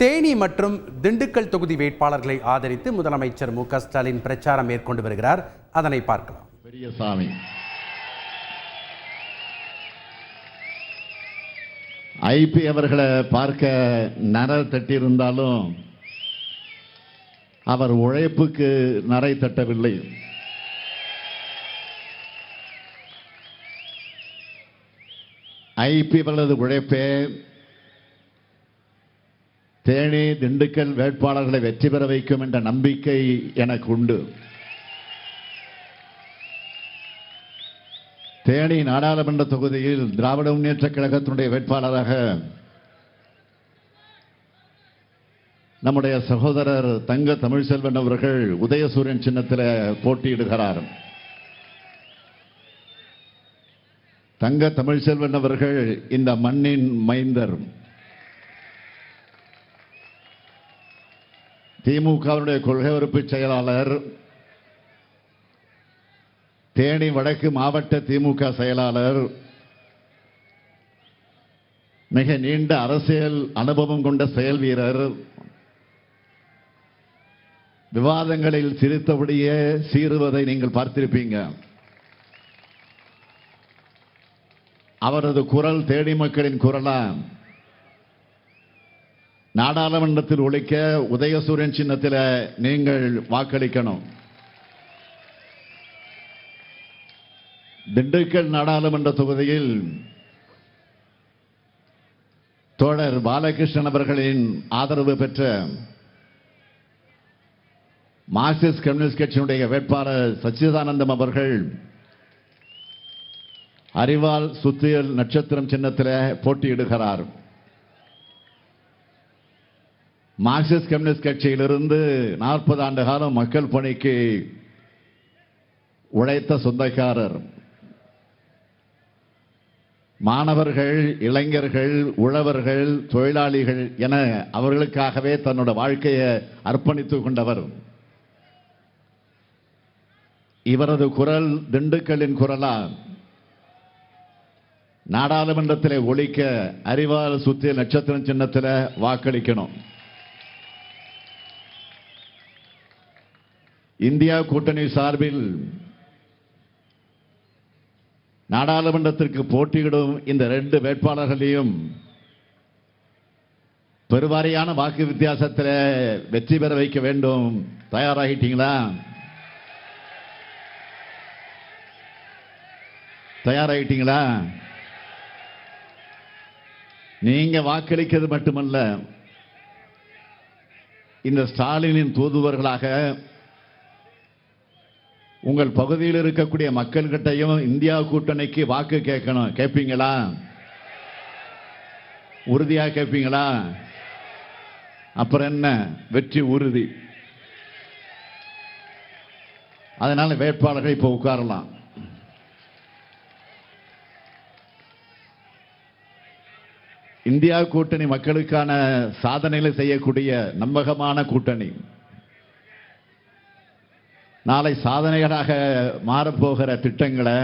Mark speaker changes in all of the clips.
Speaker 1: தேனி மற்றும் திண்டுக்கல் தொகுதி வேட்பாளர்களை ஆதரித்து முதலமைச்சர் மு க ஸ்டாலின் பிரச்சாரம் மேற்கொண்டு வருகிறார். அதனை பார்க்கலாம்.
Speaker 2: பெரியசாமி ஐபி அவர்களை பார்க்க நரை தட்டியிருந்தாலும் அவர் உழைப்புக்கு நரை தட்டவில்லை. ஐபி அவர்களது உழைப்பே தேனி திண்டுக்கல் வேட்பாளர்களை வெற்றி பெற வைக்கும் என்ற நம்பிக்கை எனக்கு உண்டு. தேனி நாடாளுமன்ற தொகுதியில் திராவிட முன்னேற்ற கழகத்தினுடைய வேட்பாளராக நம்முடைய சகோதரர் தங்க தமிழ்செல்வன் அவர்கள் உதயசூரியன் சின்னத்தில் போட்டியிடுகிறார். தங்க தமிழ்செல்வன் அவர்கள் இந்த மண்ணின் மைந்தர். திமுகவுடைய கொள்கை வகுப்பு செயலாளர், தேனி வடக்கு மாவட்ட திமுக செயலாளர், மிக நீண்ட அரசியல் அனுபவம் கொண்ட செயல் வீரர், விவாதங்களில் சிரித்தபடியே சீறுவதை நீங்கள் பார்த்திருப்பீங்க. அவரது குரல் தேனி மக்களின் குரலா நாடாளுமன்றத்தில் ஒலிக்க உதயசூரியன் சின்னத்தில் நீங்கள் வாக்களிக்கணும். திண்டுக்கல் நாடாளுமன்ற தொகுதியில் தோழர் பாலகிருஷ்ணன் அவர்களின் ஆதரவு பெற்ற மார்க்சிஸ்ட் கம்யூனிஸ்ட் கட்சியினுடைய வேட்பாளர் சச்சிதானந்தம் அவர்கள் அறிவால் சுத்தியல் நட்சத்திரம் சின்னத்தில் போட்டியிடுகிறார். மார்க்சிஸ்ட் கம்யூனிஸ்ட் கட்சியிலிருந்து 40 ஆண்டு காலம் மக்கள் பணிக்கு உழைத்த சொந்தக்காரர். மாணவர்கள், இளைஞர்கள், உழவர்கள், தொழிலாளிகள் என அவர்களுக்காகவே தன்னோட வாழ்க்கையை அர்ப்பணித்துக் கொண்டவர். இவரது குரல் திண்டுக்கல்லின் குரலா நாடாளுமன்றத்தில் ஒலிக்க அறிவால் சுத்திய நட்சத்திரம் சின்னத்தில் வாக்களிக்கணும். இந்தியா கூட்டணி சார்பில் நாடாளுமன்றத்திற்கு போட்டியிடும் இந்த 2 வேட்பாளர்களையும் பெருவாரியான வாக்கு வித்தியாசத்தில் வெற்றி பெற வைக்க வேண்டும். தயாராகிட்டீங்களா? தயாராகிட்டீங்களா? நீங்க வாக்களிக்கிறது மட்டுமல்ல, இந்த ஸ்டாலினின் தூதுவர்களாக உங்கள் பகுதியில் இருக்கக்கூடிய மக்கள்கிட்டையும் இந்தியா கூட்டணிக்கு வாக்கு கேட்கணும். கேட்பீங்களா? உறுதியா கேட்பீங்களா? அப்புறம் என்ன, வெற்றி உறுதி. அதனால வேட்பாளர்கள் இப்ப உட்காரலாம். இந்தியா கூட்டணி மக்களுக்கான சாதனைகளை செய்யக்கூடிய நம்பகமான கூட்டணி. நாளை சாதனைகளாக மாறப்போகிற திட்டங்களை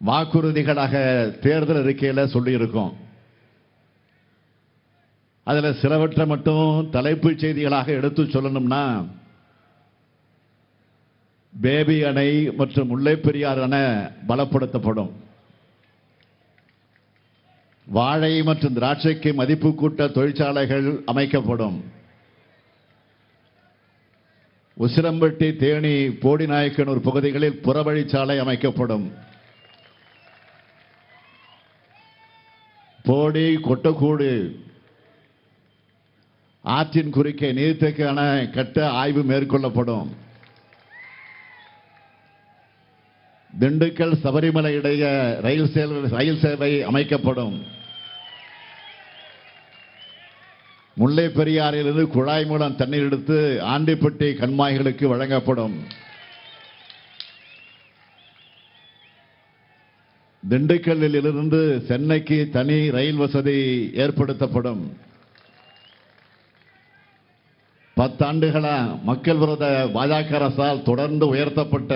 Speaker 2: வாக்குறுதிகளாக தேர்தல் அறிக்கையில் சொல்லியிருக்கோம். அதில் சிலவற்றை மட்டும் தலைப்புச் செய்திகளாக எடுத்து சொல்லணும்னா, பேபி அணை மற்றும் முல்லை பெரியாறு அணை பலப்படுத்தப்படும். வாழை மற்றும் திராட்சைக்கு மதிப்பு கூட்ட தொழிற்சாலைகள் அமைக்கப்படும். உசிலம்பட்டி, தேனி, போடிநாயக்கனூர் பகுதிகளில் புறவழிச்சாலை அமைக்கப்படும். போடி, கொட்டக்கூடு ஆற்றின் குறுக்கே நீர்த்தேக்க கட்ட ஆய்வு மேற்கொள்ளப்படும். திண்டுக்கல் சபரிமலை இடையே ரயில் சேவை அமைக்கப்படும். முல்லை பெரியாறிலிருந்து குழாய் மூலம் தண்ணீர் எடுத்து ஆண்டிப்பட்டி கண்மாய்களுக்கு வழங்கப்படும். திண்டுக்கல்லில் இருந்து சென்னைக்கு தனி ரயில் வசதி ஏற்படுத்தப்படும். 10 ஆண்டுகளா மக்கள் விரோத பாஜக அரசால் தொடர்ந்து உயர்த்தப்பட்ட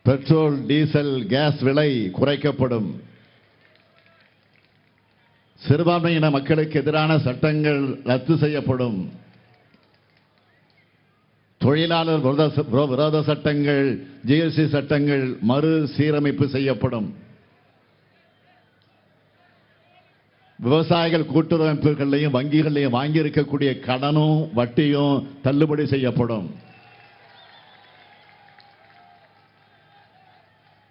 Speaker 2: பெட்ரோல், டீசல், கேஸ் விலை குறைக்கப்படும். சிறுபான்மையின மக்களுக்கு எதிரான சட்டங்கள் ரத்து செய்யப்படும். தொழிலாளர் விரோத சட்டங்கள், ஜிஎஸ்டி சட்டங்கள் மறுசீரமைப்பு செய்யப்படும். விவசாயிகள் கூட்டுறவு அமைப்புகளையும் வங்கிகளையும் வாங்கியிருக்கக்கூடிய கடனும் வட்டியும் தள்ளுபடி செய்யப்படும்.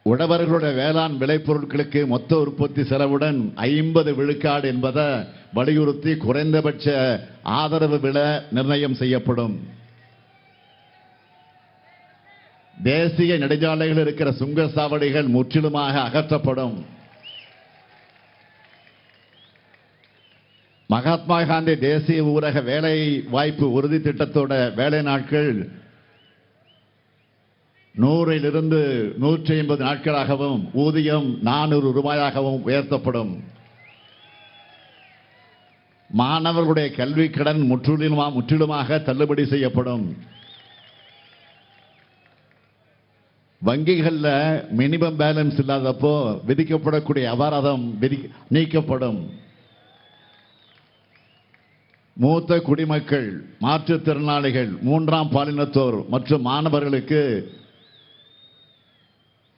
Speaker 2: உழவர்களுடைய வேளாண் விளைபொருட்களுக்கு மொத்த உற்பத்தி செலவுடன் 50 விழுக்காடு என்பதை வலியுறுத்தி குறைந்தபட்ச ஆதரவு விலை நிர்ணயம் செய்யப்படும். தேசிய நெடுஞ்சாலைகள் இருக்கிற சுங்கச்சாவடிகள் முற்றிலுமாக அகற்றப்படும். மகாத்மா காந்தி தேசிய ஊரக வேலை வாய்ப்பு உறுதி திட்டத்தோட வேலை நாட்கள் 100 150 நாட்களாகவும் ஊதியம் 400 ரூபாயாகவும் உயர்த்தப்படும். மாணவர்களுடைய கல்வி கடன் முற்றிலுமாக தள்ளுபடி செய்யப்படும். வங்கிகள்ல மினிமம் பேலன்ஸ் இல்லாதப்போ விதிக்கப்படக்கூடிய அபராதம் நீக்கப்படும். மூத்த குடிமக்கள், மாற்றுத்திறனாளிகள், 3ஆம் பாலினத்தோர் மற்றும் மாணவர்களுக்கு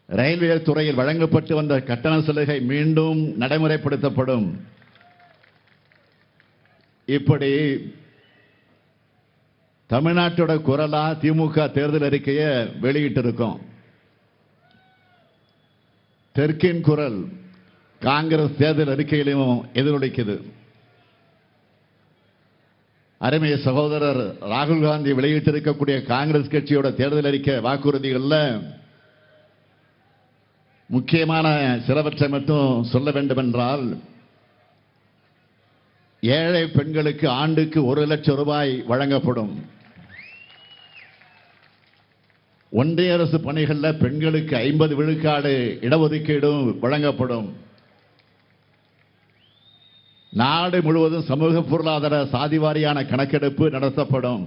Speaker 2: ரயில்வே துறையில் வழங்கப்பட்டு வந்த கட்டண சலுகை மீண்டும் நடைமுறைப்படுத்தப்படும். இப்படி தமிழ்நாட்டோட குரலா திமுக தேர்தல் அறிக்கையை வெளியிட்டிருக்கோம். தெற்கின் குரல் காங்கிரஸ் தேர்தல் அறிக்கையிலும் எதிரொலிக்குது. அருமை சகோதரர் ராகுல் காந்தி வெளியிட்டிருக்கக்கூடிய காங்கிரஸ் கட்சியோட தேர்தல் அறிக்கை வாக்குறுதிகளில் முக்கியமான சிலவற்றை மட்டும் சொல்ல வேண்டும் என்றால், ஏழை பெண்களுக்கு ஆண்டுக்கு 1 லட்சம் ரூபாய் வழங்கப்படும். ஒன்றிய அரசு பணிகளில் பெண்களுக்கு 50 விழுக்காடு இடஒதுக்கீடும் வழங்கப்படும். நாடு முழுவதும் சமூக பொருளாதார சாதிவாரியான கணக்கெடுப்பு நடத்தப்படும்.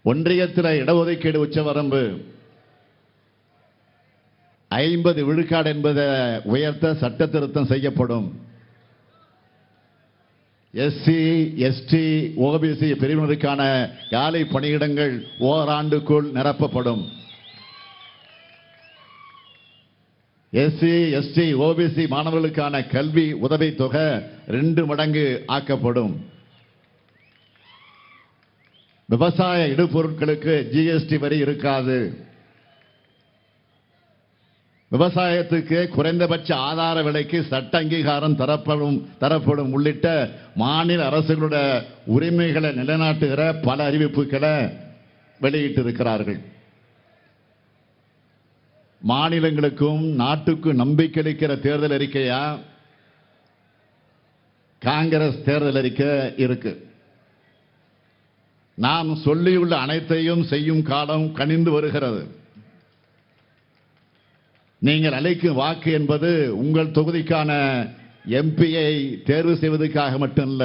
Speaker 2: ஒன்றியத்தில் இடஒதுக்கீடு உச்சவரம்பு 50 விழுக்காடு என்பதை உயர்த்த சட்ட திருத்தம் செய்யப்படும். எஸ்சி, எஸ்டி, ஓபிசி பிரிவினருக்கான காலி பணியிடங்கள் ஓராண்டுக்குள் நிரப்பப்படும். எஸ்சி, எஸ்டி, ஓபிசி மாணவர்களுக்கான கல்வி உதவித்தொகை 2 மடங்கு ஆக்கப்படும். விவசாய இடுபொருட்களுக்கு ஜிஎஸ்டி வரி இருக்காது. விவசாயத்துக்கு குறைந்தபட்ச ஆதார விலைக்கு சட்ட அங்கீகாரம் தரப்படும் உள்ளிட்ட மாநில அரசுகளுடைய உரிமைகளை நிலைநாட்டுகிற பல அறிவிப்புகளை வெளியிட்டிருக்கிறார்கள். மாநிலங்களுக்கும் நாட்டுக்கும் நம்பிக்கை அளிக்கிற தேர்தல் அறிக்கையா காங்கிரஸ் தேர்தல் அறிக்கை இருக்கு. நாம் சொல்லியுள்ள அனைத்தையும் செய்யும் காலம் கனிந்து வருகிறது. நீங்கள் அளிக்கும் வாக்கு என்பது உங்கள் தொகுதிக்கான எம்பியை தேர்வு செய்வதற்காக மட்டுமல்ல,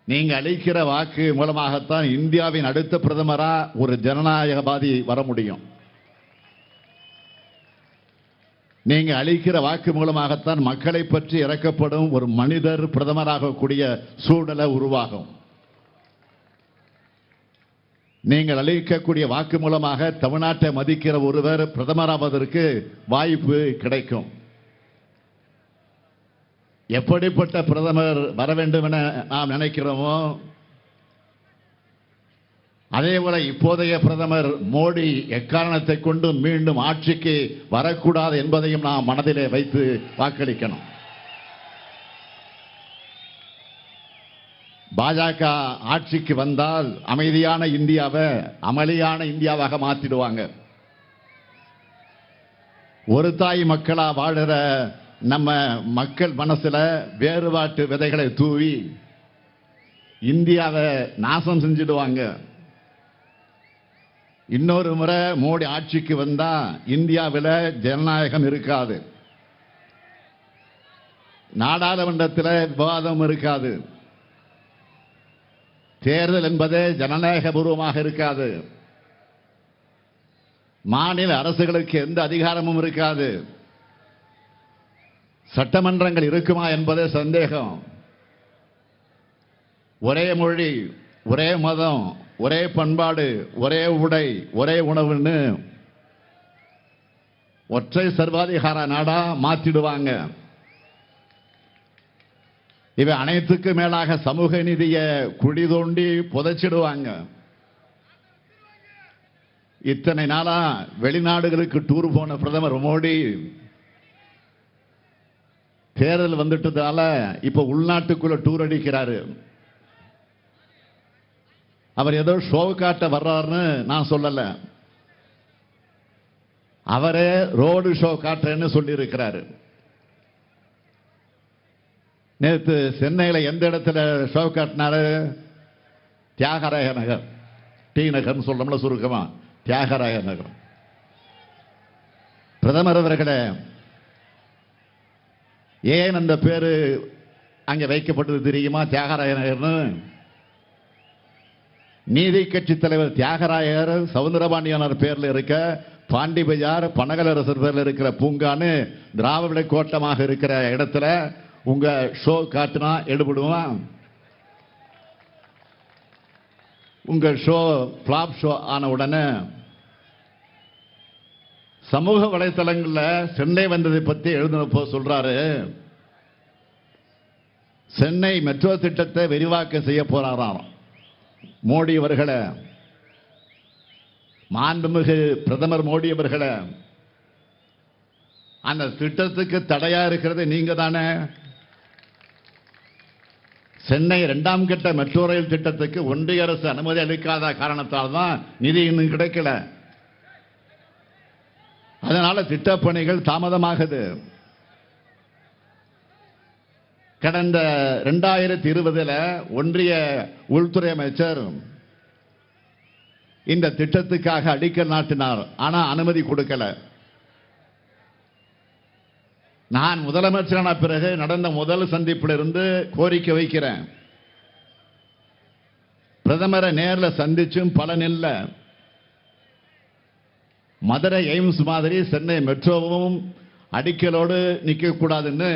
Speaker 2: நீங்க அளிக்கிற வாக்கு மூலமாகத்தான் இந்தியாவின் அடுத்த பிரதமரா ஒரு ஜனநாயகவாதி வர முடியும். நீங்க அளிக்கிற வாக்கு மூலமாகத்தான் மக்களை பற்றி இறக்கப்படும் ஒரு மனிதர் பிரதமராகக்கூடிய சூழ்நிலை உருவாகும். நீங்கள் அளிக்கக்கூடிய வாக்கு மூலமாக தமிழ்நாட்டை மதிக்கிற ஒருவர் பிரதமராவதற்கு வாய்ப்பு கிடைக்கும். எப்படிப்பட்ட பிரதமர் வர வேண்டும் என நாம் நினைக்கிறோமோ அதேபோல இப்போதைய பிரதமர் மோடி எக்காரணத்தை கொண்டு மீண்டும் ஆட்சிக்கு வரக்கூடாது என்பதையும் நாம் மனதிலே வைத்து வாக்களிக்கணும். பாஜக ஆட்சிக்கு வந்தால் அமைதியான இந்தியாவை அமளியான இந்தியாவாக மாத்திடுவாங்க. ஒரு தாய் மக்களா வாழுற நம்ம மக்கள் மனசுல வேறுபாட்டு விதைகளை தூவி இந்தியாவை நாசம் செஞ்சிடுவாங்க. இன்னொரு முறை மோடி ஆட்சிக்கு வந்தா இந்தியாவில் ஜனநாயகம் இருக்காது, நாடாளுமன்றத்தில் விவாதம் இருக்காது, தேர்தல் என்பது ஜனநாயக பூர்வமாக இருக்காது, மாநில அரசுகளுக்கு எந்த அதிகாரமும் இருக்காது. சட்டமன்றங்கள் இருக்குமா என்பதே சந்தேகம். ஒரே மொழி, ஒரே மதம், ஒரே பண்பாடு, ஒரே உடை, ஒரே உணவுன்னு ஒற்றை சர்வாதிகார நாடா மாத்திடுவாங்க. இவை அனைத்துக்கு மேலாக சமூக நீதியை குழி தோண்டி புதைச்சிடுவாங்க. இத்தனை நாளா வெளிநாடுகளுக்கு டூர் போன பிரதமர் மோடி தேர்தல் வந்துட்டதால இப்ப உள்நாட்டுக்குள்ள டூர் அடிக்கிறாரு. அவர் ஏதோ ஷோ காட்ட வர்றாருன்னு நான் சொல்லல, அவரே ரோடு ஷோ காட்டுறேன்னு சொல்லி இருக்கிறாரு. நேற்று சென்னையில எந்த இடத்துல ஷோ காட்டினாரு? தியாகராய நகர், டி நகர்னு சொல்றோம்ல சுருக்கமா, தியாகராய நகர். பிரதமர் அவர்களே, ஏன் அந்த பேரு அங்க வைக்கப்பட்டது தெரியுமா? தியாகராய நகர்னு. நீதி கட்சி தலைவர் தியாகராயர் சவுந்தரபாண்டியனார் பேர்ல இருக்க பாண்டி பஜார் பனகலரசர் பேர்ல இருக்கிற பூங்கான்னு திராவிட கோட்டமாக இருக்கிற இடத்துல உங்க ஷோ காட்டினா எடுபடுமா? உங்க ஷோ பிளாப் ஷோ ஆன உடனே சமூக வலைத்தளங்கள்ல சென்னை வந்ததை பத்தி எழுதினப்போ சொல்றாரு, சென்னை மெட்ரோ திட்டத்தை விரிவாக்கம் செய்ய போறாராம் மோடி அவர்களே. மாண்புமிகு பிரதமர் மோடி அவர்களே, அந்த திட்டத்துக்கு தடையா இருக்கிறது நீங்க தானே. சென்னை 2ஆம் கட்ட மெட்ரோ ரயில் திட்டத்துக்கு ஒன்றிய அரசு அனுமதி அளிக்காத காரணத்தால் தான் நிதி இன்னும் கிடைக்கல. அதனால திட்டப்பணிகள் தாமதமாகுது. கடந்த 2020 ஒன்றிய உள்துறை அமைச்சர் இந்த திட்டத்துக்காக அடிக்கல் நாட்டினார். ஆனா அனுமதி கொடுக்கல. நான் முதலமைச்சரான பிறகு நடந்த முதல் சந்திப்பில் இருந்து கோரிக்கை வைக்கிறேன். பிரதமரை நேரில் சந்திச்சும் பலன் இல்லை. மதுரை எய்ம்ஸ் மாதிரி சென்னை மெட்ரோவும் அடிக்கலோடு நிற்க கூடாதுன்னு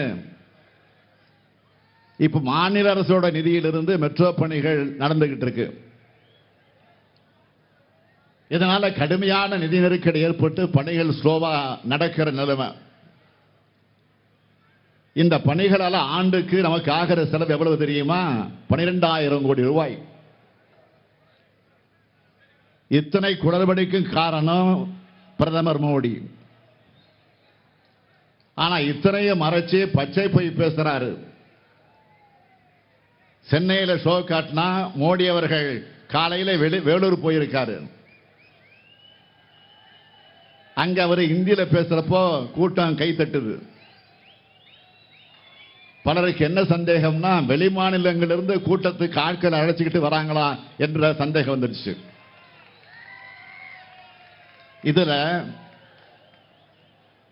Speaker 2: இப்ப மாநில அரசோட நிதியிலிருந்து மெட்ரோ பணிகள் நடந்துகிட்டு இருக்கு. இதனால கடுமையான நிதி நெருக்கடி ஏற்பட்டு பணிகள் ஸ்லோவா நடக்கிற நிலைமை. இந்த பணிகளால ஆண்டுக்கு நமக்கு ஆகிற செலவு எவ்வளவு தெரியுமா? 12,000 கோடி ரூபாய். இத்தனை குளறுபடிக்கும் காரணம் பிரதமர் மோடி. ஆனா இத்தனையும் மறைச்சு பச்சை பொய் பேசுறாரு. சென்னையில ஷோ காட்டினா மோடி அவர்கள் காலையில வேலூர் போயிருக்காரு. அங்க அவர் இந்தியில பேசுறப்போ கூட்டம் கை தட்டுது. பலருக்கு என்ன சந்தேகம்னா, வெளி மாநிலங்களிலிருந்து கூட்டத்துக்கு ஆட்கள் அழைச்சிக்கிட்டு வராங்களா என்ற சந்தேகம் வந்துருச்சு. இதுல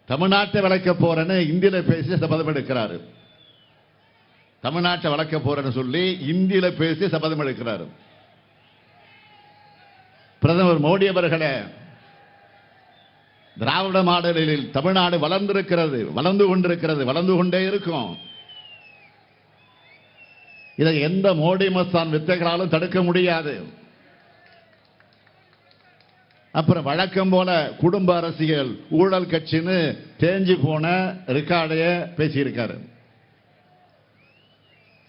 Speaker 2: தமிழ்நாட்டை வளர்க்க போறேன்னு இந்தியில பேசி சபதம் எடுக்கிறாரு. தமிழ்நாட்டை வளர்க்க போறேன்னு சொல்லி இந்தியில பேசி சபதம் எடுக்கிறாரு. பிரதமர் மோடி அவர்களே, திராவிட மாடலில் தமிழ்நாடு வளர்ந்திருக்கிறது, வளர்ந்து கொண்டிருக்கிறது, வளர்ந்து கொண்டே இருக்கும். இதை எந்த மோடி மஸ்தான் வித்தைகளாலும் தடுக்க முடியாது. அப்புறம் வழக்கம் போல குடும்ப அரசியல், ஊழல் கட்சின்னு தேஞ்சு போன ரெக்கார்டைய பேசியிருக்காரு.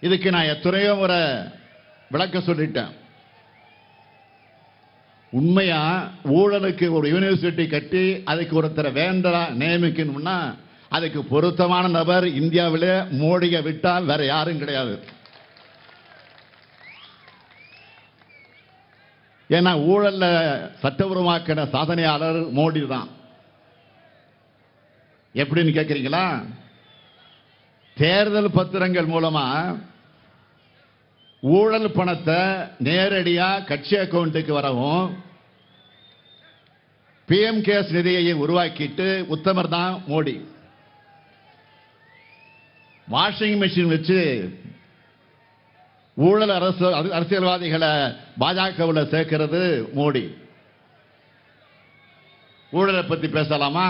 Speaker 2: இதுக்கு நான் எத்தனையோ முறை விளக்க சொல்லிட்டேன். உண்மையா ஊழலுக்கு ஒரு யூனிவர்சிட்டி கட்டி அதுக்கு ஒருத்தரை வேண்டா நியமிக்கணும்னா அதுக்கு பொருத்தமான நபர் இந்தியாவிலே மோடியை விட்டால் வேற யாரும் கிடையாது. ஏன்னா ஊழல்ல சட்டபூர்வமாக்கின சாதனையாளர் மோடி தான். எப்படின்னு கேட்கிறீங்களா? தேர்தல் பத்திரங்கள் மூலமா ஊழல் பணத்தை நேரடியா கட்சி அக்கவுண்ட்டுக்கு வரவும் பிஎம் கேர்ஸ் நிதியை உருவாக்கிட்டு உத்தமர் தான் மோடி. வாஷிங் மெஷின் வச்சு ஊழல் அரசியல்வாதிகளை பாஜகவில் சேர்க்கிறது மோடி. ஊழலை பத்தி பேசலாமா?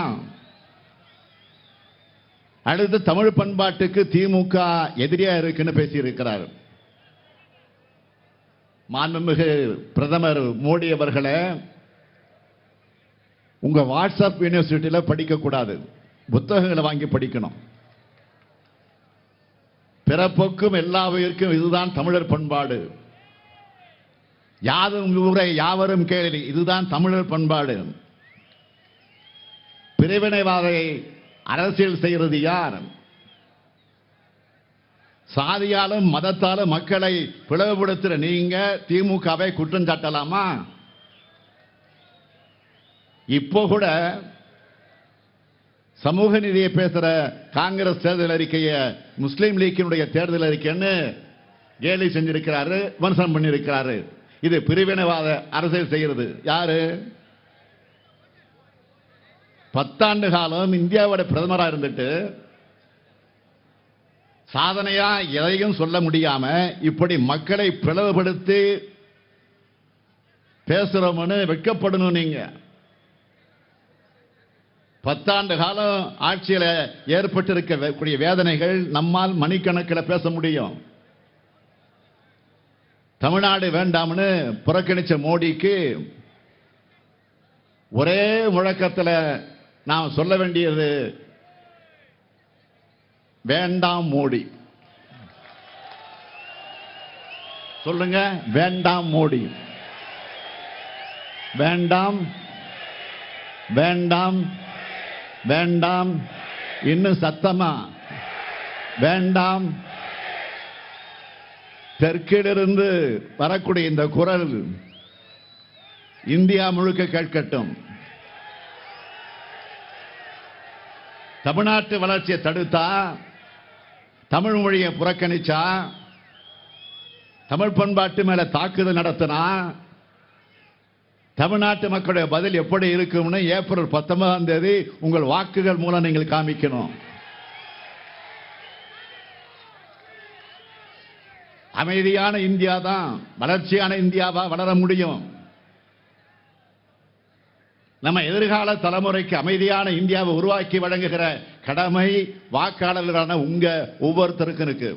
Speaker 2: அடுத்து தமிழ் பண்பாட்டுக்கு திமுக எதிரியா இருக்குன்னு பேசியிருக்கிறார். மாண்புமிகு பிரதமர் மோடி அவர்களே, உங்க வாட்ஸ்அப் யூனிவர்சிட்டியில படிக்க கூடாது, புத்தகங்களை வாங்கி படிக்கணும். பிறப்புக்கும் எல்லா உயிருக்கும் இதுதான் தமிழர் பண்பாடு. யாதும் ஊரை யாவரும் கேளு, இதுதான் தமிழர் பண்பாடு. பிரிவினைவாதை அரசியல் செய்கிறது யார்? சாதியாலும் மதத்தாலும் மக்களை பிளவுபடுத்துற நீங்க திமுகவை குற்றம் சாட்டலாமா? இப்போ கூட சமூக நீதியை பேசுற காங்கிரஸ் தேர்தல் அறிக்கையை முஸ்லீம் லீக்கினுடைய தேர்தல் அறிக்கைன்னு கேலி செஞ்சிருக்கிறாரு, விமர்சனம் பண்ணியிருக்கிறாரு. இது பிரிவினைவாத அரசியல் செய்கிறது யாரு? 10 ஆண்டு காலம் இந்தியாவோட பிரதமராக இருந்துட்டு சாதனையா எதையும் சொல்ல முடியாம இப்படி மக்களை பிளவுபடுத்தி பேசுறோம்னு வெட்கப்படணும். நீங்க 10 ஆண்டு காலம் ஆட்சியில ஏற்பட்டிருக்கக்கூடிய வேதனைகள் நம்மால் மணிக்கணக்கில் பேச முடியும். தமிழ்நாடு வேண்டாம்னு புறக்கணிச்ச மோடிக்கு ஒரே முழக்கத்தில் நாம் சொல்ல வேண்டியது வேண்டாம் மோடி. சொல்லுங்க, வேண்டாம் மோடி. வேண்டாம், வேண்டாம், வேண்டாம். இன்னும் சத்தமா வேண்டாம். தெற்கிலிருந்து வரக்கூடிய இந்த குரல் இந்தியா முழுக்க கேட்கட்டும். தமிழ்நாட்டு வளர்ச்சியை தடுத்தா, தமிழ் மொழியை புறக்கணிச்சா, தமிழ் பண்பாட்டு மேல தாக்குதல் நடத்தினா தமிழ்நாட்டு மக்களுடைய பதில் எப்படி இருக்கும்னு ஏப்ரல் 19ஆம் தேதி உங்கள் வாக்குகள் மூலம் நீங்கள் காமிக்கணும். அமைதியான இந்தியா தான் வளர்ச்சியான இந்தியாவா வளர முடியும். நம்ம எதிர்கால தலைமுறைக்கு அமைதியான இந்தியாவை உருவாக்கி வழங்குகிற கடமை வாக்காளர்களான உங்க ஒவ்வொருத்தருக்கும் இருக்கு.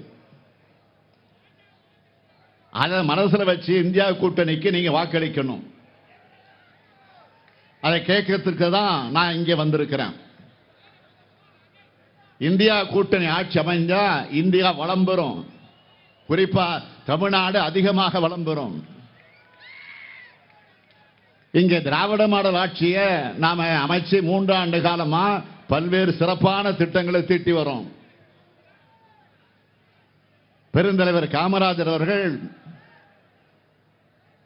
Speaker 2: அதை மனசுல வச்சு இந்தியா கூட்டணிக்கு நீங்க வாக்களிக்கணும். அதை கேட்கறதுக்கு தான் நான் இங்க வந்திருக்கிறேன். இந்தியா கூட்டணி ஆட்சி அமைஞ்சா இந்தியா வளம் பெறும். குறிப்பா தமிழ்நாடு அதிகமாக வளம் பெறும். இங்கே திராவிட மாடல் ஆட்சியை நாம அமைச்சு 3 ஆண்டு காலமா பல்வேறு சிறப்பான திட்டங்களை தீட்டி வரோம். பெருந்தலைவர் காமராஜர் அவர்கள்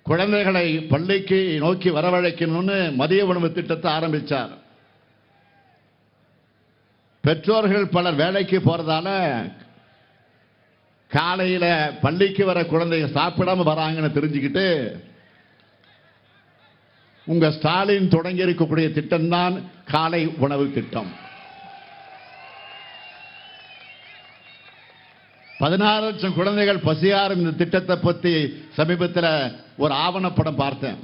Speaker 2: குழந்தைகளை பள்ளிக்கு நோக்கி வரவழைக்கணும்னு மதிய உணவு திட்டத்தை ஆரம்பிச்சார். பெற்றோர்கள் பலர் வேலைக்கு போறதால காலையில பள்ளிக்கு வர குழந்தைங்க சாப்பிடாம வராங்கன்னு தெரிஞ்சுக்கிட்டு உங்க ஸ்டாலின் தொடங்கி இருக்கக்கூடிய திட்டம் தான் காலை உணவு திட்டம். 16 லட்சம் குழந்தைகள் பசியாரும் இந்த திட்டத்தை பத்தி சமீபத்தில் ஒரு ஆவணப்படம் பார்த்தேன்.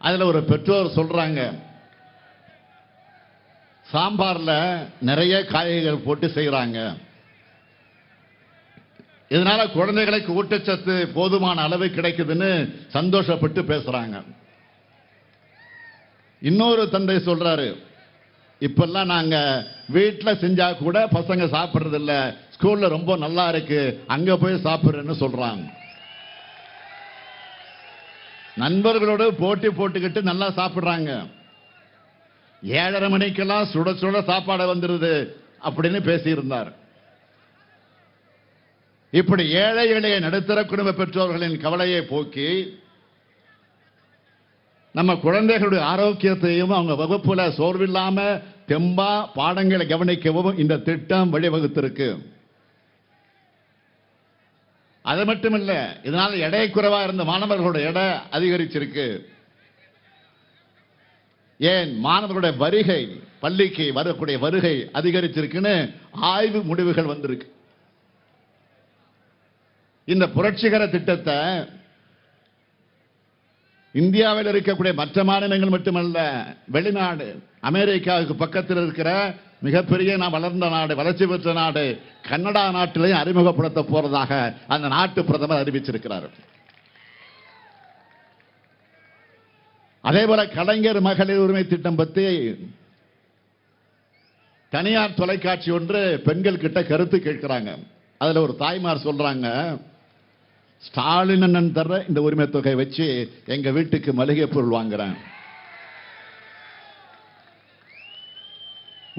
Speaker 2: அதுல ஒரு பெற்றோர் சொல்றாங்க, சாம்பார்ல நிறைய காய்கறிகள் போட்டு செய்யறாங்க, இதனால குழந்தைகளுக்கு ஊட்டச்சத்து போதுமான அளவு கிடைக்குதுன்னு சந்தோஷப்பட்டு பேசுறாங்க. இன்னொரு தந்தை சொல்றாரு, இப்பெல்லாம் நாங்க வீட்டில் செஞ்சா கூட பசங்க சாப்பிடுறது இல்ல, ஸ்கூல்ல ரொம்ப நல்லா இருக்கு அங்க போய் சாப்பிடுறேன்னு சொல்றாங்க. நண்பர்களோடு போட்டி போட்டுக்கிட்டு நல்லா சாப்பிடுறாங்க. 7:30 மணிக்கெல்லாம் சுட சுட சாப்பாடு வந்துருது அப்படின்னு பேசியிருந்தார். இப்படி ஏழை எளிய நடுத்தர குடும்ப பெற்றோர்களின் கவலையை போக்கி நம்ம குழந்தைகளுடைய ஆரோக்கியத்தையும் அவங்க வகுப்புல சோர்வில்லாம தெம்பா பாடங்களை கவனிக்கவும் இந்த திட்டம் வழிவகுத்திருக்கு. அது மட்டுமில்ல, இதனால எடை குறைவா இருந்த மாணவர்களுடைய எடை அதிகரிச்சிருக்கு. ஏன் மாணவர்களுடைய வருகை, பள்ளிக்கு வரக்கூடிய வருகை அதிகரிச்சிருக்குன்னு ஆய்வு முடிவுகள் வந்திருக்கு. இந்த புரட்சிகர திட்டத்தை இந்தியாவில் இருக்கக்கூடிய மற்ற மாநிலங்கள் மட்டுமல்ல, வெளிநாடு அமெரிக்காவுக்கு பக்கத்தில் இருக்கிற மிகப்பெரிய வளர்ந்த நாடு, வளர்ச்சி பெற்ற நாடு கனடா நாட்டிலையும் அறிமுகப்படுத்த போறதாக அந்த நாட்டு பிரதமர் அறிவிச்சிருக்கிறார். அதே போல கலைஞர் மகளிர் உரிமை திட்டம் பற்றி தனியார் தொலைக்காட்சி ஒன்று பெண்கள் கிட்ட கருத்து கேட்கிறாங்க. அதுல ஒரு தாய்மார் சொல்றாங்க, ஸ்டாலின் அண்ணன் தர இந்த உரிமை தொகை வச்சு எங்க வீட்டுக்கு மளிகை பொருள் வாங்குறேன்.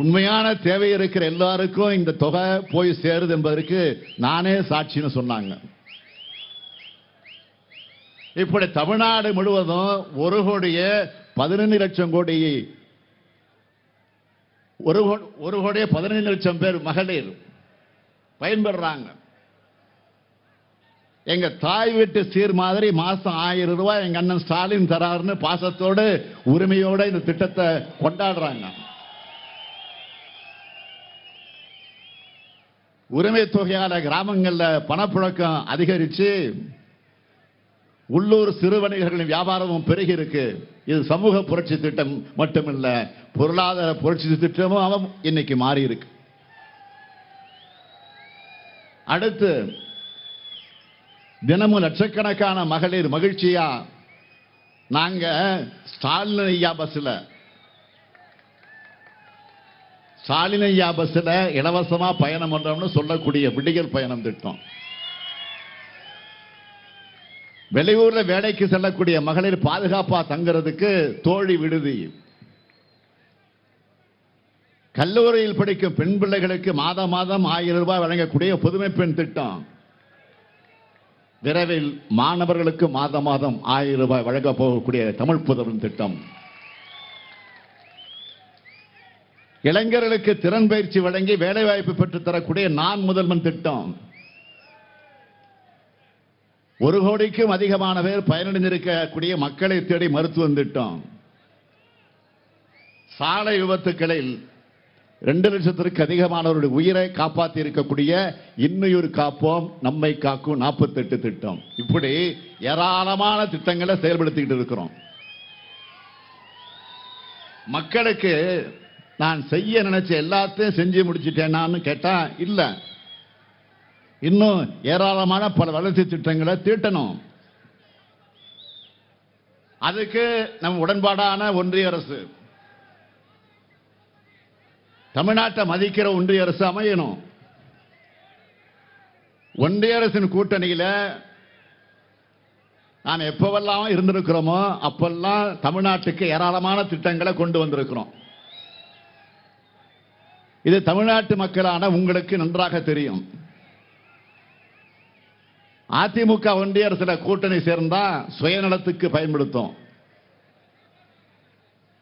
Speaker 2: உண்மையான தேவை இருக்கிற எல்லாருக்கும் இந்த தொகை போய் சேருது என்பதற்கு நானே சாட்சின்னு சொன்னாங்க. இப்படி தமிழ்நாடு முழுவதும் 1,15,00,000 பேர் மகளிர் பயன்பெறாங்க. எங்க தாய் வீட்டு சீர் மாதிரி மாசம் 1000 ரூபாய் எங்க அண்ணன் ஸ்டாலின் தராருன்னு பாசத்தோடு உரிமையோட இந்த திட்டத்தை கொண்டாடுறாங்க. உரிமை தொகையால கிராமங்கள்ல பணப்புழக்கம் அதிகரிச்சு உள்ளூர் சிறு வணிகர்களின் வியாபாரமும் பெருகி இருக்கு. இது சமூக புரட்சி திட்டம் மட்டுமில்ல, பொருளாதார புரட்சி திட்டமும் இன்னைக்கு மாறி இருக்கு. அடுத்து தினமும் லட்சக்கணக்கான மகளிர் மகிழ்ச்சியா நாங்க ஸ்டாலின் ஐயா பஸ்ல இலவசமா பயணம் பண்றோம்னு சொல்லக்கூடிய விடியல் பயணம் திட்டம். வெளியூர்ல வேலைக்கு செல்லக்கூடிய மகளிர் பாதுகாப்பா தங்குறதுக்கு தோழி விடுதி. கல்லூரியில் படிக்கும் பெண் பிள்ளைகளுக்கு மாதம் 1000 ரூபாய் வழங்கக்கூடிய புதுமை பெண் திட்டம். விரைவில் மாணவர்களுக்கு மாதம் 1000 ரூபாய் வழங்க போகக்கூடிய தமிழ் புதல்வன் திட்டம். இளைஞர்களுக்கு திறன் பயிற்சி வழங்கி வேலை வாய்ப்பு பெற்றுத் தரக்கூடிய நான் முதல்வன் திட்டம். 1 கோடிக்கும் அதிகமான பேர் பயனடைந்திருக்கக்கூடிய மக்களை தேடி மருத்துவம் திட்டம். சாலை விபத்துக்களில் 2 லட்சத்திற்கு அதிகமானவருடைய உயிரை காப்பாற்றி இருக்கக்கூடிய இன்னுயிர் காப்போம் நம்மை காக்கும் 48 திட்டம். இப்படி ஏராளமான திட்டங்களை செயல்படுத்திக்கிட்டு இருக்கிறோம். மக்களுக்கு நான் செய்ய நினைச்ச எல்லாத்தையும் செஞ்சு முடிச்சிட்டேனான்னு கேட்டா இல்ல, இன்னும் ஏராளமான பல வளர்ச்சி திட்டங்களை தீட்டணும். அதுக்கு நம் உடன்பாடான ஒன்றிய அரசு, தமிழ்நாட்டை மதிக்கிற ஒன்றிய அரசு அமையணும். ஒன்றிய அரசின் கூட்டணியில நாம் எப்பவெல்லாம் இருந்திருக்கிறோமோ அப்பெல்லாம் தமிழ்நாட்டுக்கு ஏராளமான திட்டங்களை கொண்டு வந்திருக்கிறோம். இது தமிழ்நாட்டு மக்களான உங்களுக்கு நன்றாக தெரியும். அதிமுக ஒன்றிய அரசுல கூட்டணி சேர்ந்தா சுயநலத்துக்கு பயன்படுத்தும்.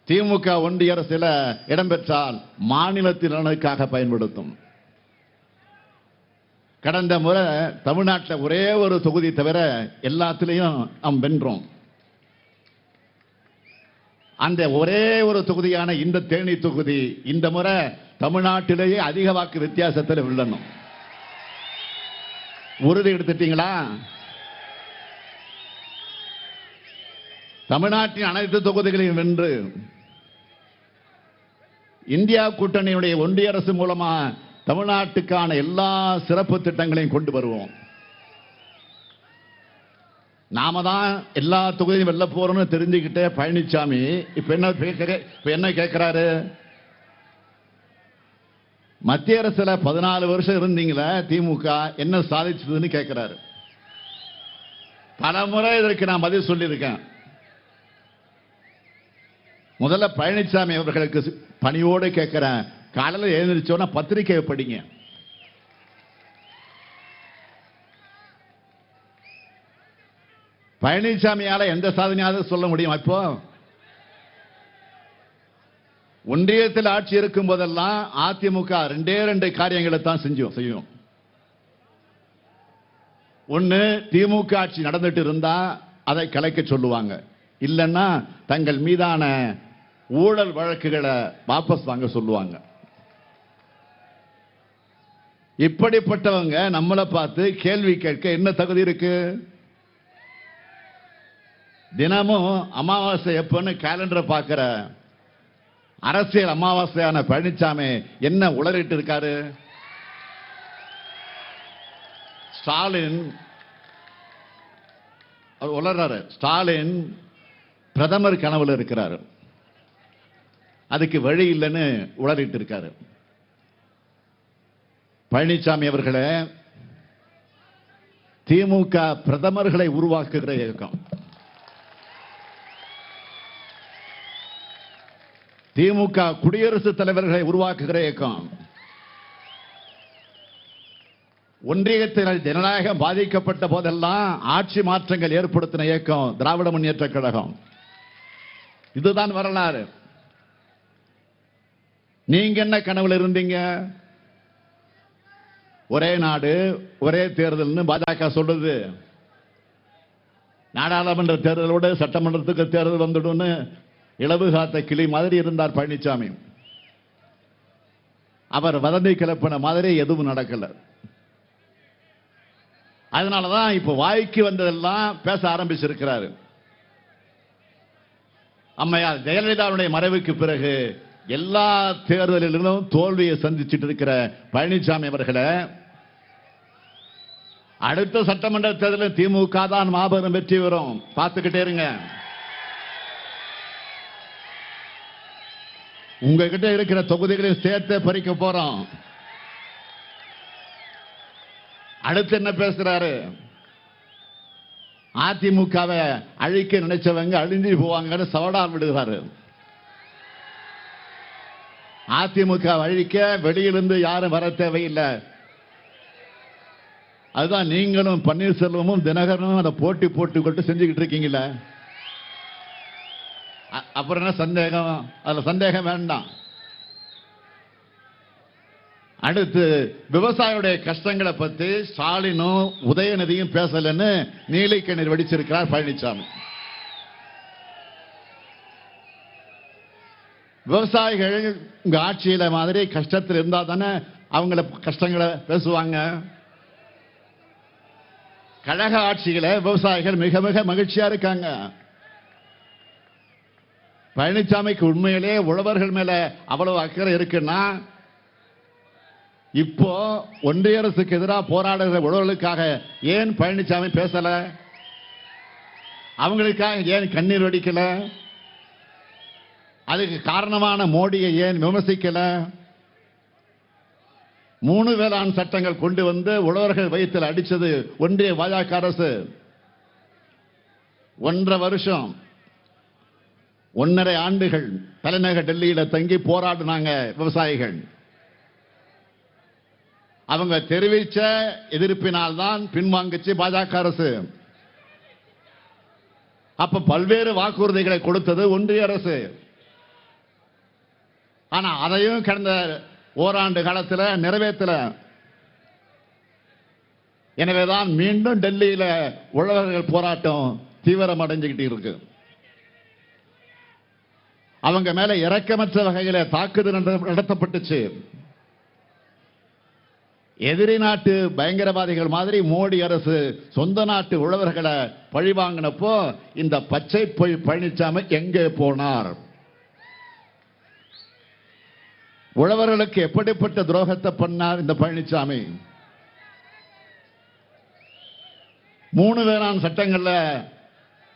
Speaker 2: திமுக ஒன்றிய அரசில் இடம்பெற்றால் மாநிலத்தின் நலனுக்காக பயன்படுத்தும். கடந்த முறை தமிழ்நாட்டில் ஒரே ஒரு தொகுதி தவிர எல்லாத்திலையும் நாம் வென்றோம். அந்த ஒரே ஒரு தொகுதியான இந்த தேனி தொகுதி இந்த முறை தமிழ்நாட்டிலேயே அதிக வாக்கு வித்தியாசத்தில் வெல்லணும். உறுதி எடுத்துட்டீங்களா? தமிழ்நாட்டின் அனைத்து தொகுதிகளையும் வென்று இந்தியா கூட்டணியுடைய ஒன்றிய அரசு மூலமா தமிழ்நாட்டுக்கான எல்லா சிறப்பு திட்டங்களையும் கொண்டு வருவோம். நாம தான் எல்லா தொகுதியும் வெல்ல போறோம்னு தெரிஞ்சுக்கிட்டே பழனிசாமி இப்ப என்ன கேட்கிறாரு? மத்திய அரசுல 14 வருஷம் இருந்தீங்களா திமுக, என்ன சாதிச்சதுன்னு கேட்கிறாரு. பல முறை இதற்கு நான் பதில் சொல்லியிருக்கேன். முதல்ல பழனிசாமி அவர்களுக்கு பணியோடு கேட்கிறேன், காலையில் எழுந்திரிச்சோன்னா பத்திரிகையை படிங்க. பழனிசாமியால எந்த சாதனையாவது சொல்ல முடியும்? இப்போ ஒன்றியத்தில் ஆட்சி இருக்கும் போதெல்லாம் அதிமுக 2 காரியங்களை தான் செய்யும். ஒன்னு, திமுக ஆட்சி நடந்துட்டு இருந்தா அதை கலைக்க சொல்லுவாங்க, இல்லைன்னா தங்கள் மீதான ஊழல் வழக்குகளை வாபஸ் வாங்க சொல்லுவாங்க. இப்படிப்பட்டவங்க நம்மளை பார்த்து கேள்வி கேட்க என்ன தகுதி இருக்கு? தினமும் அமாவாசை எப்பன்னு கேலண்டரை பார்க்கிற அரசியல் அமாவாசையான பழனிசாமி என்ன உளறிட்டு இருக்காரு? ஸ்டாலின் உளறாரு. ஸ்டாலின் பிரதமர் கனவுல இருக்கிறாரு, அதுக்கு வழி இல்லைன்னு உளறிட்டு இருக்காரு. பழனிசாமி அவர்களே, திமுக பிரதமர்களை உருவாக்குகிற இயக்கம், திமுக குடியரசுத் தலைவர்களை உருவாக்குகிற இயக்கம், ஒன்றியத்தில் ஜனநாயகம் பாதிக்கப்பட்ட போதெல்லாம் ஆட்சி மாற்றங்கள் ஏற்படுத்தின இயக்கம் திராவிட முன்னேற்ற கழகம். இதுதான் வரலாறு. நீங்க என்ன கனவுல இருந்தீங்க? ஒரே நாடு ஒரே தேர்தல்னு பாஜக சொல்றது. நாடாளுமன்ற தேர்தலோடு சட்டமன்றத்துக்கு தேர்தல் வந்துடும் இளவு காத்த கிளி மாதிரி இருந்தார் பழனிசாமி. அவர் வதந்தி கிளப்பின மாதிரி எதுவும் நடக்கல. அதனாலதான் இப்ப வாய்க்கு வந்ததெல்லாம் பேச ஆரம்பிச்சிருக்கிறாரு. அம்மையார் ஜெயலலிதாவுடைய மறைவுக்கு பிறகு எல்லா தேர்தலிலும் தோல்வியை சந்திச்சுட்டு இருக்கிற பழனிசாமி அவர்களை அடுத்த சட்டமன்ற தேர்தலில் திமுக தான் மாபெரும் வெற்றி வரும், பார்த்துக்கிட்டே இருங்க. உங்ககிட்ட இருக்கிற தொகுதிகளையும் சேர்த்து பறிக்க போறோம். அடுத்து என்ன பேசுறாரு? அதிமுகவை அழிக்க நினைச்சவங்க அழிஞ்சு போவாங்கன்னு சவடால் விடுகிறாரு. அதிமுக அழிக்க வெளியிலிருந்து யாரும் வர தேவையில்லை. அதுதான் நீங்களும் பன்னீர்செல்வமும் தினகரனும் அதை போட்டி போட்டுக்கொண்டு செஞ்சுக்கிட்டு இருக்கீங்களே. அப்புறம் என்ன சந்தேகம்? அதுல சந்தேகம் வேண்டாம். அடுத்து விவசாயியுடைய கஷ்டங்களை பத்தி ஸ்டாலினும் உதயநிதியும் பேசலன்னு நீலிக்கண்ணீர் வடிச்சிருக்கிறார் பழனிசாமி. விவசாயிகள் உங்க ஆட்சியில மாதிரி கஷ்டத்தில் இருந்தா தானே அவங்கள கஷ்டங்களை பேசுவாங்க. கழக ஆட்சியில விவசாயிகள் மிக மிக மகிழ்ச்சியா இருக்காங்க. பழனிசாமிக்கு உண்மையிலே உழவர்கள் மேல அவ்வளவு அக்கறை இருக்குன்னா இப்போ ஒன்றிய அரசுக்கு எதிராக போராடுகிற உழவர்களுக்காக ஏன் பழனிசாமி பேசல? அவங்களுக்காக ஏன் கண்ணீர் வடிக்கல? அதுக்கு காரணமான மோடியை ஏன் விமர்சிக்கல? 3 வேளாண் சட்டங்கள் கொண்டு வந்து உழவர்கள் வயிற்றில் அடிச்சது ஒன்றிய பாஜக அரசு. 1.5 வருஷம் 1.5 ஆண்டுகள் தலைநகர் டெல்லியில தங்கி போராடினாங்க விவசாயிகள். அவங்க தெரிவிச்ச எதிர்ப்பினால் தான் பின்வாங்கிச்சு பாஜக அரசு. அப்ப பல்வேறு வாக்குறுதிகளை கொடுத்தது ஒன்றிய அரசு. ஆனா அதையும் கடந்த ஓராண்டு காலத்தில் நிறைவேற்றல. எனவேதான் மீண்டும் டெல்லியில உழவர்கள் போராட்டம் தீவிரம் அடைஞ்சுக்கிட்டு இருக்கு. அவங்க மேல இரக்கமற்ற வகையில தாக்குதல் நடத்தப்பட்டுச்சு. எதிரி நாட்டு பயங்கரவாதிகள் மாதிரி மோடி அரசு சொந்த நாட்டு உழவர்களை பழிவாங்கினப்போ இந்த பச்சை பொய் பழனிசாமி எங்கே போனார்? உழவர்களுக்கு எப்படிப்பட்ட துரோகத்தை பண்ணார் இந்த பழனிசாமி? 3 வேளாண் சட்டங்கள்ல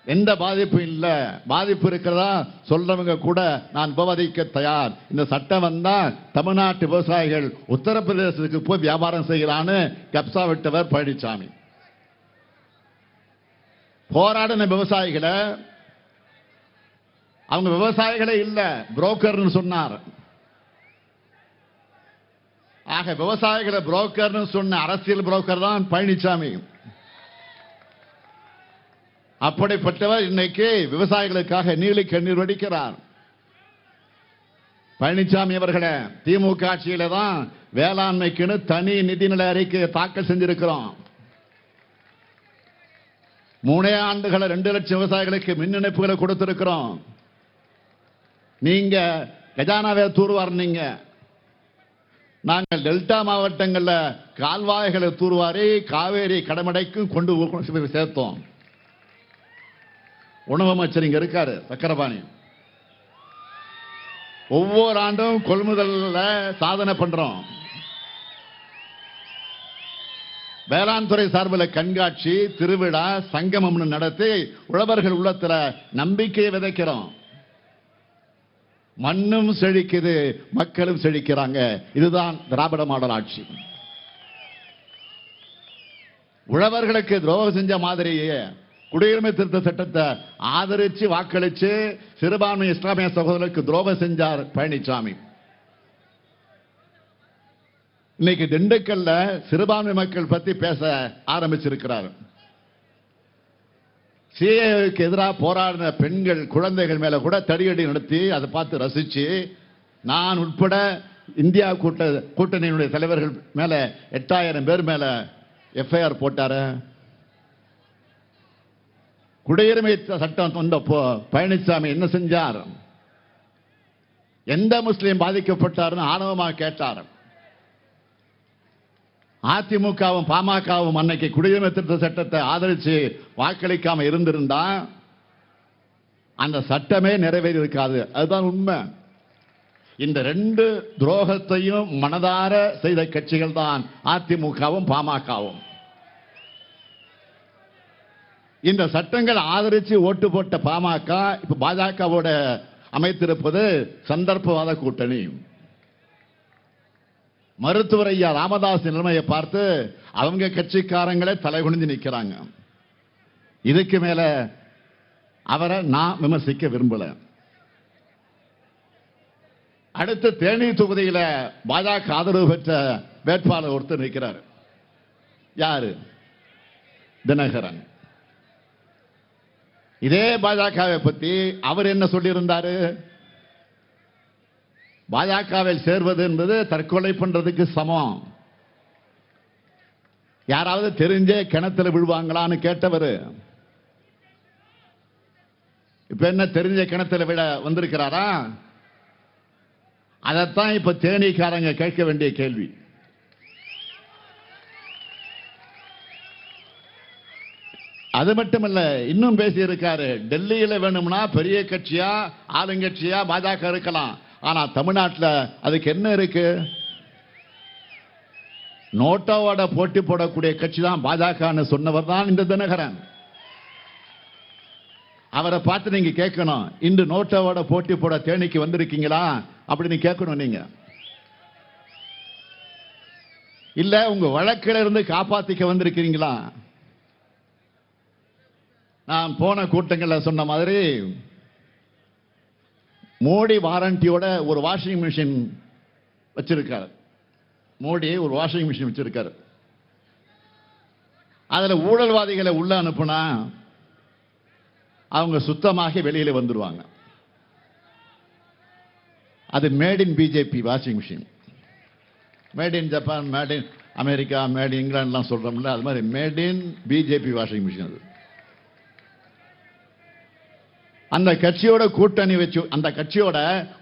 Speaker 2: எந்த பாதிப்பும் இல்ல. பாதிப்பு இருக்கிறதா சொல்றவங்க கூட நான் விவாதிக்க தயார். இந்த சட்டம் வந்தா தமிழ்நாட்டு விவசாயிகள் உத்தரப்பிரதேசத்துக்கு போய் வியாபாரம் செய்யலான்னு கப்சா விட்டவர் பழனிசாமி. போராடின விவசாயிகளை அவங்க விவசாயிகளே இல்ல, புரோக்கர்னு சொன்னார். ஆக விவசாயிகளை புரோக்கர்னு சொன்ன அரசியல் புரோக்கர் தான் பழனிசாமி. அப்படிப்பட்டவர் இன்னைக்கு விவசாயிகளுக்காக நீலி கண்ணீர் வடிக்கிறார். பழனிசாமி அவர்களே, திமுக ஆட்சியில தான் வேளாண்மைக்குன்னு தனி நிதிநிலை அறிக்கையை தாக்கல் செஞ்சிருக்கிறோம். 3 ஆண்டுகளை 2 லட்சம் விவசாயிகளுக்கு மின் இணைப்புகளை கொடுத்திருக்கிறோம். நீங்க கஜானாவை தூர்வாரினீங்க. நாங்கள் டெல்டா மாவட்டங்கள்ல கால்வாய்களை தூர்வாரி காவேரி கடமடைக்கும் கொண்டு சேர்த்தோம். உணவு அமைச்சர் இங்க இருக்காரு, சக்கரபாணி. ஒவ்வொரு ஆண்டும் கொள்முதல்ல சாதனை பண்றோம். வேளாண் துறை சார்பில் கண்காட்சி, திருவிழா, சங்கமம் நடத்தி உழவர்கள் உள்ளத்துல நம்பிக்கையை விதைக்கிறோம். மண்ணும் செழிக்குது, மக்களும் செழிக்கிறாங்க. இதுதான் திராவிட மாடல் ஆட்சி. உழவர்களுக்கு துரோகம் செஞ்ச மாதிரியே குடியுரிமை திருத்த சட்டத்தை ஆதரிச்சு வாக்களிச்சு சிறுபான்மை இஸ்லாமிய சகோதரருக்கு துரோகம் செஞ்சார் பழனிசாமி. இன்னைக்கு திண்டுக்கல்ல சிறுபான்மை மக்கள் பத்தி பேச ஆரம்பிச்சிருக்கிறார். சிஏக்கு எதிராக போராடின பெண்கள், குழந்தைகள் மேல கூட தடியடி நடத்தி அதை பார்த்து ரசிச்சு, நான் உட்பட இந்தியா கூட்டணியினுடைய தலைவர்கள் மேல 8000 பேர் மேல எஃப்ஐஆர் போட்டாரு. குடியுரிமை சட்டம் வந்தப்போ பழனிசாமி என்ன செஞ்சார்? எந்த முஸ்லீம் பாதிக்கப்பட்டாருன்னு ஆணவமாக கேட்டார். அதிமுகவும் பாமகவும் அன்னைக்கு குடியுரிமை திருத்த சட்டத்தை ஆதரிச்சு வாக்களிக்காம இருந்திருந்தா அந்த சட்டமே நிறைவேறி இருக்காது. அதுதான் உண்மை. இந்த 2 துரோகத்தையும் மனதார செய்த கட்சிகள் தான் அதிமுகவும் பாமகவும். இந்த சட்டங்கள் ஆதரிச்சு ஓட்டு போட்ட பாமக இப்ப பாஜகவோட அமைத்திருப்பது சந்தர்ப்பவாத கூட்டணி. மருத்துவர் ஐயா ராமதாஸ் நிலைமையை பார்த்து அவங்க கட்சிக்காரங்களே தலைகுனிஞ்சு நிற்கிறாங்க. இதுக்கு மேல அவரை நான் விமர்சிக்க விரும்பல. அடுத்து தேனி தொகுதியில பாஜக ஆதரவு பெற்ற வேட்பாளர் ஒருத்தர் நிற்கிறார். யாரு? தினகரன். இதே பாஜகவை பத்தி அவர் என்ன சொல்லியிருந்தாரு? பாஜகவில் சேர்வது என்பது தற்கொலை பண்றதுக்கு சமம். யாராவது தெரிஞ்சே கிணத்துல விழுவாங்களான்னு கேட்டவர் இப்ப என்ன தெரிஞ்ச கிணத்துல விட வந்திருக்கிறாரா? அதைத்தான் இப்ப தேனிக்காரங்க கேட்க வேண்டிய கேள்வி. அது மட்டுமல்ல, இன்னும் பேசி இருக்காரு. டெல்லியில வேணும்னா பெரிய கட்சியா ஆளுங்கட்சியா பாஜக இருக்கலாம், ஆனா தமிழ்நாட்டில் அதுக்கு என்ன இருக்கு? நோட்டாவோட போட்டி போடக்கூடிய கட்சி தான் பாஜக சொன்னவர் தான் இந்த தினகரன். அவரை பார்த்து நீங்க கேட்கணும், இன்று நோட்டாவோட போட்டி போட தேனிக்கு வந்திருக்கீங்களா அப்படின்னு கேட்கணும். நீங்க இல்ல உங்க வழக்கில இருந்து காப்பாத்திக்க வந்திருக்கிறீங்களா? நான் போன கூட்டங்கள்ல சொன்ன மாதிரி மோடி வாரண்டியோட ஒரு வாஷிங் மிஷின் வச்சிருக்காரு. மோடி ஒரு வாஷிங் மிஷின் வச்சிருக்காரு. அதுல ஊழல்வாதிகளை உள்ள அனுப்புனா அவங்க சுத்தமாக வெளியில வந்துருவாங்க. அது made in BJP washing machine. Made in Japan, made in America, மேட் இன் இங்கிலாந்துலாம் சொல்றோம்ல, அது மாதிரி made in BJP washing machine. அது அந்த கட்சியோட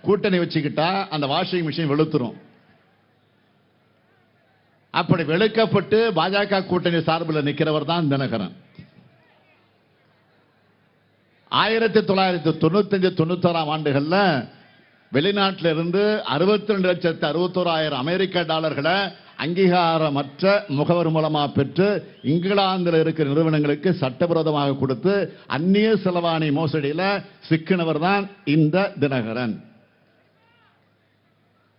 Speaker 2: கூட்டணி வச்சுக்கிட்டா அந்த வாஷிங் மிஷின் வெளுத்துரும். அப்படி வெளுக்கப்பட்டு பாஜக கூட்டணி சார்பில் நிற்கிறவர் தான் தினகரன். 1995-96 ஆண்டுகள்ல வெளிநாட்டில இருந்து 62,61,000 அமெரிக்க டாலர்களை அங்கீகாரமற்ற முகவர் மூலமா பெற்று இங்கிலாந்தில் இருக்கிற நிறுவனங்களுக்கு சட்டவிரோதமாக கொடுத்து அந்நிய செலவாணி மோசடியில சிக்கினவர் தான் இந்த தினகரன்.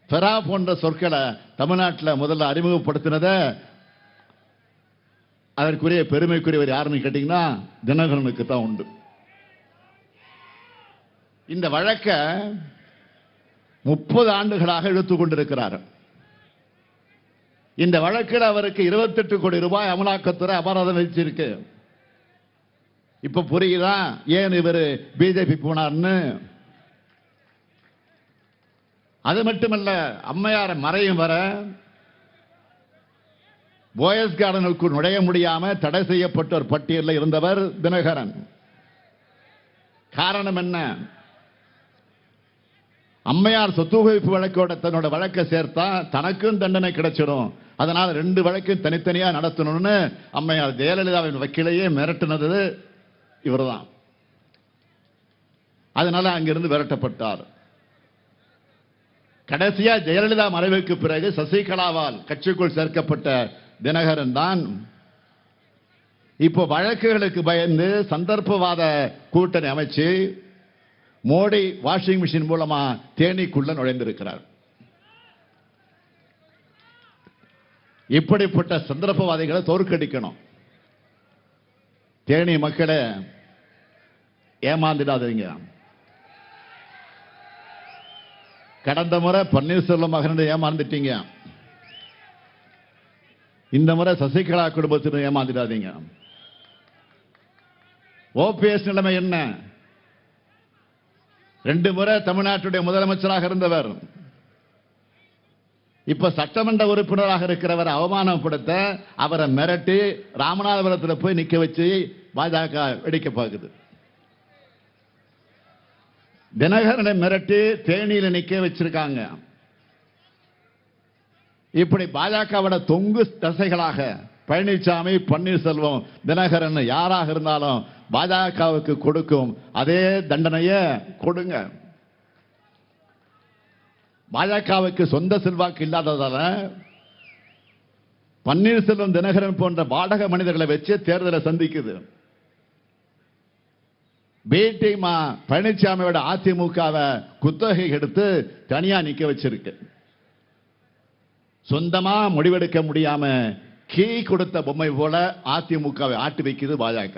Speaker 2: பெரா போன்ற சொற்களை தமிழ்நாட்டில் முதல்ல அறிமுகப்படுத்தினத அதற்குரிய பெருமைக்குரியவர் யாருன்னு கேட்டீங்கன்னா தினகரனுக்கு தான் உண்டு. இந்த வழக்க 30 ஆண்டுகளாக இழுத்துக் கொண்டிருக்கிறார். இந்த வழக்கில் அவருக்கு 28 கோடி ரூபாய் அமலாக்கத்துறை அபராதம் விதிச்சிருக்கு. இப்ப புரியுதா ஏன் இவர் பிஜேபி போனார்னு? அது மட்டுமல்ல, அம்மையார மறையும் வர போயஸ் கார்டனுக்குள் நுழைய முடியாம தடை செய்யப்பட்ட ஒரு பட்டியலில் இருந்தவர் தினகரன். காரணம் என்ன? அம்மையார் சொத்து குவிப்பு வழக்கோட தன்னோட வழக்கை சேர்த்தா தனக்கும் தண்டனை கிடைச்சிடும், அதனால 2 வழக்கும் தனித்தனியா நடத்தணும்னு அம்மையார் ஜெயலலிதாவின் வக்கீலையே மிரட்டினது இவர்தான். அதனால அங்கிருந்து விரட்டப்பட்டார். கடைசியா ஜெயலலிதா மறைவுக்கு பிறகு சசிகலாவால் கட்சிக்குள் சேர்க்கப்பட்ட தினகரன் தான் இப்போ வழக்குகளுக்கு பயந்து சந்தர்ப்பவாத கூட்டணி அமைச்சு மோடி வாஷிங் மிஷின் மூலமா தேனிக்குள்ள நுழைந்திருக்கிறார். இப்படிப்பட்ட சந்தர்ப்பவாதிகளை தோற்கடிக்கணும். தேனி மக்களை ஏமாந்துடாதீங்க. கடந்த முறை பன்னீர்செல்வம் மகன் ஏமாந்துட்டீங்க. இந்த முறை சசிகலா குடும்பத்தினர் ஏமாந்துடாதீங்க. ஓபிஎஸ் நிலைமை என்ன? 2 முறை தமிழ்நாட்டுடைய முதலமைச்சராக இருந்தவர். இப்ப சட்டமன்ற உறுப்பினராக இருக்கிறவர் அவமானப்படுத்த அவரை மிரட்டி ராமநாதபுரத்தில் போய் நிக்க வச்சு பாஜக வெடிக்க பார்க்குது. தினகரனை மிரட்டி தேனியில நிக்க வச்சிருக்காங்க. இப்படி பாஜகவோட தொங்கு தசைகளாக பழனிசாமி, பன்னீர்செல்வம், தினகரன் யாராக இருந்தாலும் பாஜகவுக்கு கொடுக்கும் அதே தண்டனையை கொடுங்க. பாஜகவுக்கு சொந்த செல்வாக்கு இல்லாததால பன்னீர்செல்வம், தினகரன் போன்ற பாடக மனிதர்களை வச்சு தேர்தலை சந்திக்குது. பிடிமா பழனிசாமியோட அதிமுகவை குத்தகை எடுத்து தனியா நிக்க வச்சிருக்கு. சொந்தமா முடிவெடுக்க முடியாம கீ கொடுத்த பொம்மை போல அதிமுகவை ஆட்டி வைக்குது பாஜக.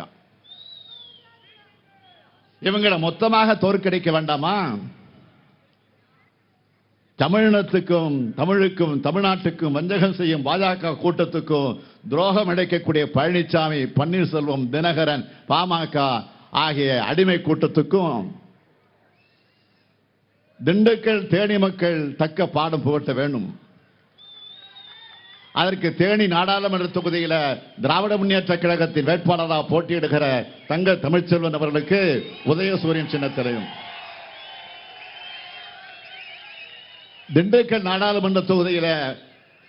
Speaker 2: இவங்களை மொத்தமாக தோற்கடிக்க வேண்டாமா? தமிழினத்துக்கும் தமிழுக்கும் தமிழ்நாட்டுக்கும் வஞ்சகம் செய்யும் பாஜக கூட்டத்துக்கும் துரோகம் இழைக்கக்கூடிய பழனிசாமி, பன்னீர்செல்வம், தினகரன், பாமக ஆகிய அடிமை கூட்டத்துக்கும் திண்டுக்கல் தேனி மக்கள் தக்க பாடம் புகட்ட வேண்டும். அதற்கு தேனி நாடாளுமன்ற தொகுதியில் திராவிட முன்னேற்ற கழகத்தின் வேட்பாளராக போட்டியிடுகிற தங்க தமிழ்ச்செல்வன் அவர்களுக்கு உதயசூரியன் சின்னத்திலையும், திண்டுக்கல் நாடாளுமன்ற தொகுதியில்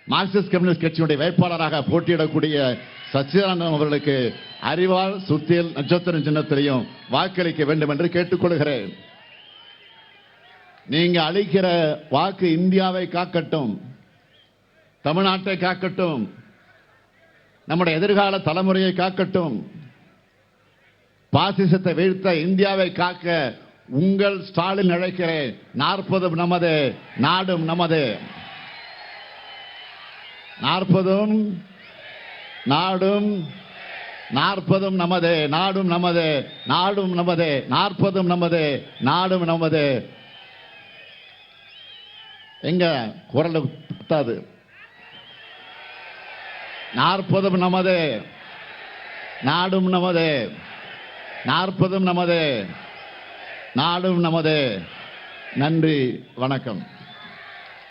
Speaker 2: மார்க்சிஸ்ட் கம்யூனிஸ்ட் கட்சியுடைய வேட்பாளராக போட்டியிடக்கூடிய சச்சிதானந்தம் அவர்களுக்கு அறிவால் சுத்தியல் நட்சத்திரம் சின்னத்திலையும் வாக்களிக்க வேண்டும் என்று கேட்டுக்கொள்கிறேன். நீங்க அளிக்கிற வாக்கு இந்தியாவை காக்கட்டும், தமிழ்நாட்டை காக்கட்டும், நம்முடைய எதிர்கால தலைமுறையை காக்கட்டும். பாசிசத்தை வீழ்த்த இந்தியாவை காக்க உங்கள் ஸ்டாலின் அழைக்கிறேன். 40 நமது, நாடும் நமது. 40 நாடும், 40 நமது, நாடும் நமது, நாடும் நமது. 40 நமது, நாடும் நமது. எங்க குரல் பத்தாது. 40 நமது, நாடும் நமது. 40 நமது, நாடும் நமது. நன்றி, வணக்கம்.